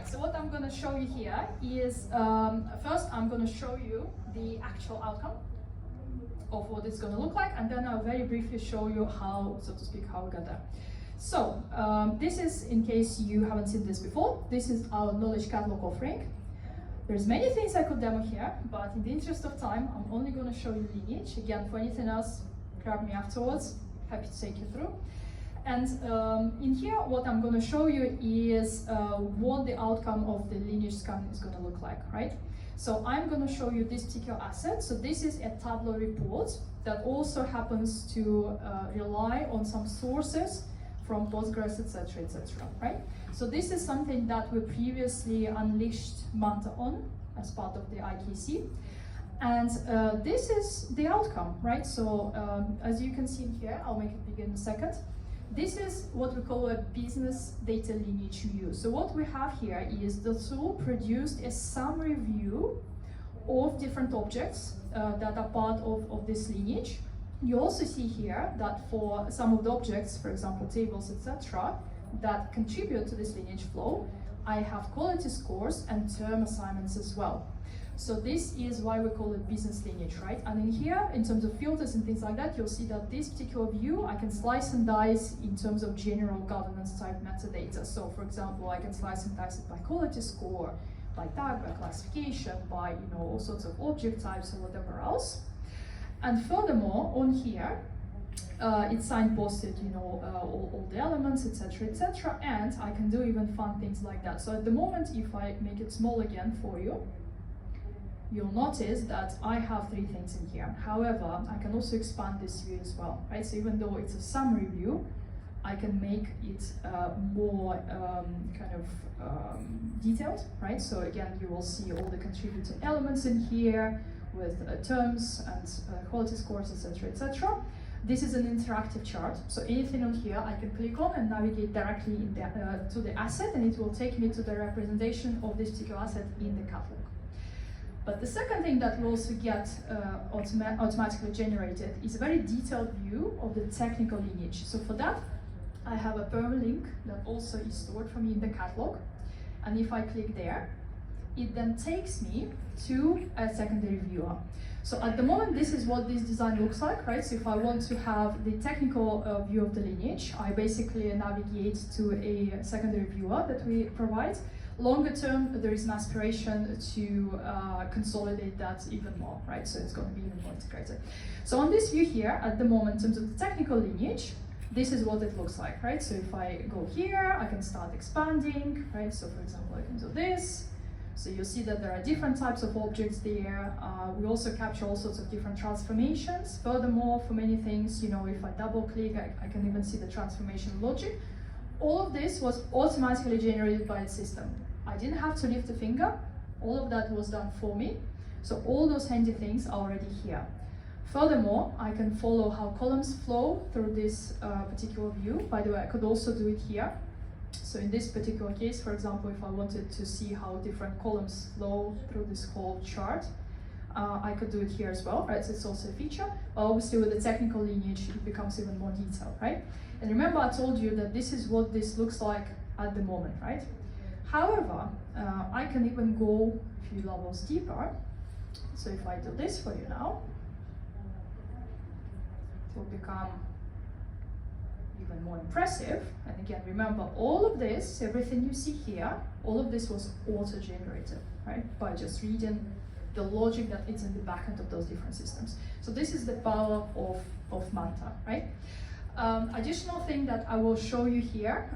so what I'm going to show you here is, first I'm going to show you the actual outcome of what it's going to look like, and then I'll very briefly show you how, so to speak, how we got there. So this is, in case you haven't seen this before, this is our knowledge catalog offering. There's many things I could demo here, but in the interest of time, I'm only going to show you lineage. Again, for anything else, grab me afterwards, happy to take you through. And in here, what I'm going to show you is what the outcome of the lineage scan is going to look like, right? So I'm going to show you this particular asset. So this is a Tableau report that also happens to rely on some sources from Postgres, etc., right? So this is something that we previously unleashed Manta on as part of the IKC. And this is the outcome, right? So as you can see here, I'll make it bigger in a second. This is what we call a business data lineage view. So what we have here is the tool produced a summary view of different objects that are part of this lineage. You also see here that for some of the objects, for example, tables, etc., that contribute to this lineage flow, I have quality scores and term assignments as well. So this is why we call it business lineage, right? And in here, in terms of filters and things like that, you'll see that this particular view, I can slice and dice in terms of general governance type metadata. So for example, I can slice and dice it by quality score, by tag, by classification, by all sorts of object types or whatever else. And furthermore, on here, it's signposted, all the elements, etc., and I can do even fun things like that. So at the moment, if I make it small again for you, you'll notice that I have 3 things in here. However, I can also expand this view as well, right? So even though it's a summary view, I can make it more detailed, right? So again, you will see all the contributing elements in here with terms and quality scores, etc. This is an interactive chart, so anything on here I can click on and navigate directly in the, to the asset, and it will take me to the representation of this particular asset in the catalog. But the second thing that will also get automatically generated is a very detailed view of the technical lineage. So for that, I have a permalink that also is stored for me in the catalog. And if I click there, it then takes me to a secondary viewer. So at the moment, this is what this design looks like, right? So if I want to have the technical view of the lineage, I basically navigate to a secondary viewer that we provide. Longer term, there is an aspiration to consolidate that even more, right? So it's going to be even more integrated. So on this view here, at the moment, in terms of the technical lineage, this is what it looks like, right? So if I go here, I can start expanding, right? So for example, I can do this. So you'll see that there are different types of objects there. We also capture all sorts of different transformations. Furthermore, for many things, if I double click, I can even see the transformation logic. All of this was automatically generated by the system. I didn't have to lift a finger. All of that was done for me. So all those handy things are already here. Furthermore, I can follow how columns flow through this particular view. By the way, I could also do it here. So in this particular case, for example, if I wanted to see how different columns flow through this whole chart, I could do it here as well, right? So it's also a feature. But obviously with the technical lineage, it becomes even more detailed, right? And remember, I told you that this is what this looks like at the moment, right? However, I can even go a few levels deeper. So if I do this for you now, it will become even more impressive. And again, remember, all of this, everything you see here, all of this was auto-generated, right? By just reading the logic that is in the backend of those different systems. So this is the power of Manta, right? Additional thing that I will show you here.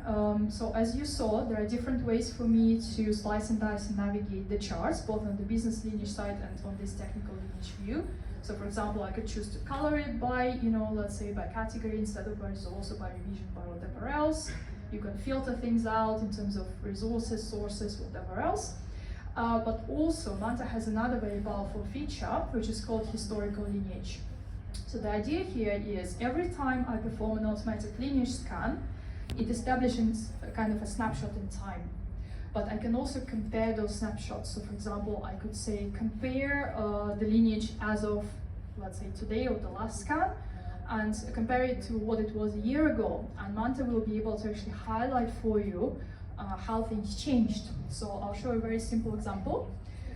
So as you saw, there are different ways for me to slice and dice and navigate the charts, both on the business lineage side and on this technical lineage view. So for example, I could choose to color it by, let's say by category instead of by resource, or by revision, by whatever else. You can filter things out in terms of resources, sources, whatever else. But also, Manta has another very powerful feature, which is called historical lineage. So the idea here is every time I perform an automatic lineage scan, it establishes a kind of a snapshot in time. But I can also compare those snapshots. So for example, I could say compare the lineage as of, let's say today or the last scan, and compare it to what it was a year ago. And Manta will be able to actually highlight for you how things changed. So I'll show a very simple example.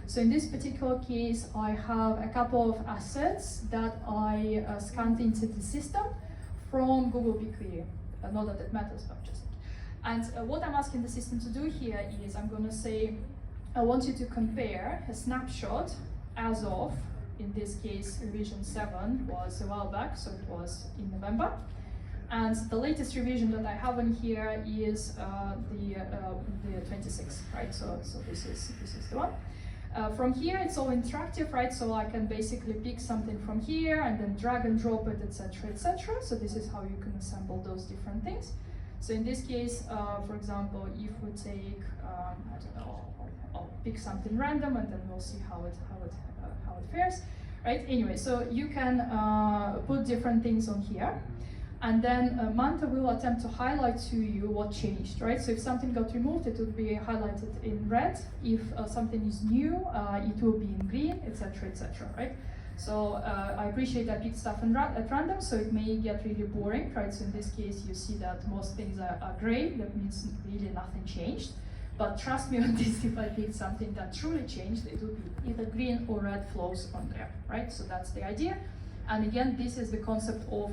So in this particular case, I have a couple of assets that I scanned into the system from Google BigQuery. Not that it matters, but just. And what I'm asking the system to do here is I'm going to say, I want you to compare a snapshot as of, in this case, revision 7 was a while back, so it was in November. And the latest revision that I have in here is the 26th, right? So this is the one. From here, it's all interactive, right? So I can basically pick something from here and then drag and drop it, etc., etc. So this is how you can assemble those different things. So in this case, for example, if we take, I don't know, I'll pick something random and then we'll see how it fares, right? Anyway, so you can put different things on here. And then Manta will attempt to highlight to you what changed, right? So if something got removed, it would be highlighted in red. If something is new, it will be in green, etc., etc., right? So I appreciate I picked stuff at random, so it may get really boring, right? So in this case, you see that most things are gray. That means really nothing changed. But trust me on this, if I picked something that truly changed, it would be either green or red flows on there, right? So that's the idea. And again, this is the concept of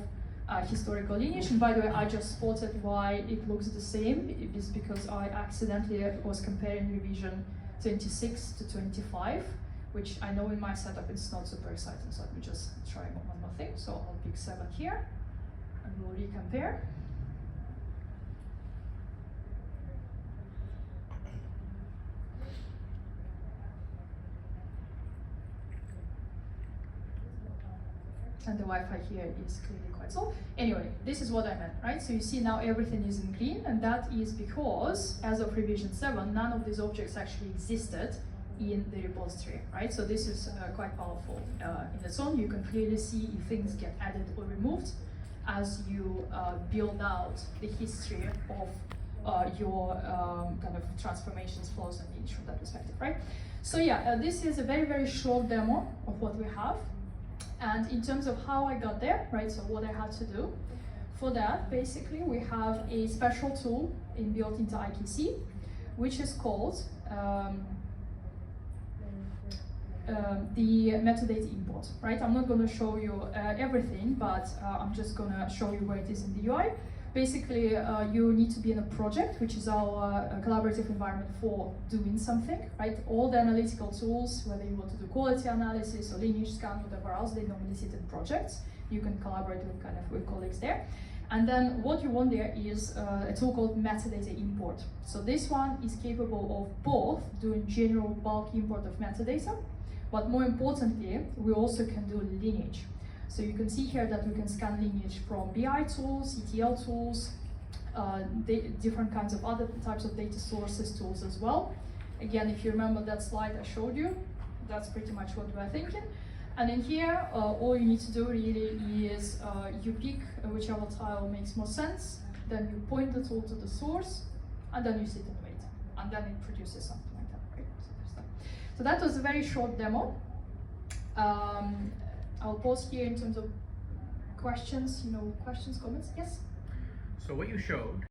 historical lineage. And by the way, I just spotted why it looks the same. It is because I accidentally was comparing revision 26 to 25, which I know in my setup it's not super exciting. So let me just try one more thing. So I'll pick 7 here and we'll recompare. And the Wi-Fi here is clearly quite slow. Anyway, this is what I meant, right? So you see now everything is in green, and that is because as of revision 7, none of these objects actually existed in the repository, right? So this is quite powerful in its own. You can clearly see if things get added or removed as you build out the history of your kind of transformations, flows, and lineage from that perspective, right? So yeah, this is a very, very short demo of what we have. And in terms of how I got there, right, so what I had to do, for that, basically, we have a special tool built into IKC, which is called the metadata import, right? I'm not going to show you everything, but I'm just going to show you where it is in the UI. Basically, you need to be in a project, which is our collaborative environment for doing something, right? All the analytical tools, whether you want to do quality analysis or lineage scan, whatever else, they normally sit in projects. You can collaborate with colleagues there. And then what you want there is a tool called metadata import. So this one is capable of both doing general bulk import of metadata, but more importantly, we also can do lineage. So you can see here that we can scan lineage from BI tools, ETL tools, different kinds of other types of data sources tools as well. Again, if you remember that slide I showed you, that's pretty much what we're thinking. And in here, all you need to do really is you pick whichever tile makes more sense, then you point the tool to the source, and then you sit and wait. And then it produces something like that, right? So that was a very short demo. I'll pause here in terms of questions, questions, comments, yes? So what you showed